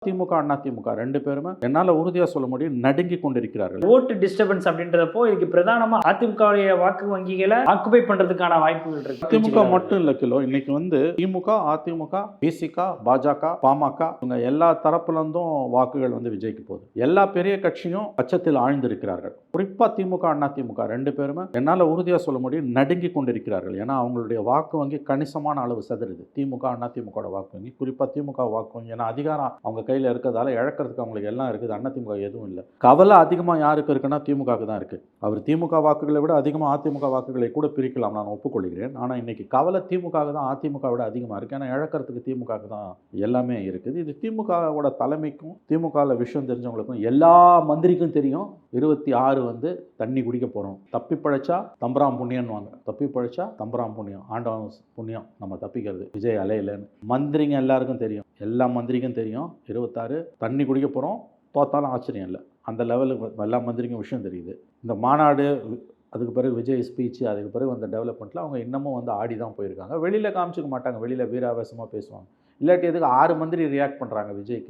திமுக, அதிமுக 2 பேருமே என்னால உறுதியா சொல்ல முடியும் நடுங்கிக் கொண்டிருக்கிறார்கள். ஓட்டு டிஸ்டர்பன்ஸ் அப்படின்றப்போ இதுக்கு பிரதானமா அதிமுகவுடைய வாக்கு வங்கிகளை ஆக்குபை பண்றதுக்கான வாய்ப்புகள் இருக்கு. அதிமுக மட்டும் இல்ல கிலோ, இன்னைக்கு திமுக, அதிமுக, பிசிக, பாஜக, பாமக இவங்க எல்லா தரப்புல இருந்தும் வாக்குகள் விஜய்க்கு போகுது. எல்லா பெரிய கட்சியும் அச்சத்தில் ஆழ்ந்திருக்கிறார்கள். குறிப்பா திமுக, அதிமுக 2 பேருமே என்னால உறுதியா சொல்ல முடியும் நடுங்கிக் கொண்டிருக்கிறார்கள். ஏன்னா அவங்களுடைய வாக்கு வங்கி கணிசமான அளவு சதுருது. திமுக, அதிமுக வாக்கு வங்கி, குறிப்பா திமுக வாக்கு வங்கி, ஏன்னா அதிகாரம் அவங்க கையில் இருக்கிறதால இழக்கிறதுக்கு அவங்களுக்கு எல்லாம் இருக்குது. அதிமுக எதுவும் இல்லை. கவலை அதிகமாக யாருக்கு இருக்குன்னா திமுகவுக்கு தான் இருக்குது. அவர் திமுக வாக்குகளை விட அதிகமாக அதிமுக வாக்குகளை கூட பிரிக்கலாம், நான் ஒப்புக்கொள்கிறேன். ஆனால் இன்னைக்கு கவலை திமுகவுக்கு தான் அதிமுக விட அதிகமாக இருக்குது. ஏன்னா இழக்கிறதுக்கு திமுகவுக்கு தான் எல்லாமே இருக்குது. இது திமுகவோட தலைமைக்கும் திமுகவில் விஷயம் தெரிஞ்சவங்களுக்கும் எல்லா மந்திரிக்கும் தெரியும். 26 தண்ணி குடிக்க போகிறோம். தப்பி பழைச்சா தம்பராம் புண்ணியன்வாங்க. தப்பி பழைச்சா தம்பராம் புண்ணியம், ஆண்டவன் புண்ணியம் நம்ம தப்பிக்கிறது. விஜய் அலையிலன்னு மந்திரிங்க எல்லாருக்கும் தெரியும். எல்லா மந்திரிக்கும் தெரியும் 26 தண்ணி குடிக்க போகிறோம். தோத்தாலும் ஆச்சரியம் இல்லை. அந்த லெவலுக்கு எல்லா மந்திரிக்கும் விஷயம் தெரியுது. இந்த மாநாடு, அதுக்கு பிறகு விஜய் ஸ்பீச்சு, அதுக்கு பிறகு டெவலப்மெண்ட்டில் அவங்க இன்னமும் ஆடி தான் போயிருக்காங்க. வெளியில் காமிச்சிக்க மாட்டாங்க. வெளியில் வீராவேசமாக பேசுவாங்க. இல்லாட்டி எதுக்கு 6 மந்திரி ரியாக்ட் பண்ணுறாங்க விஜய்க்கு?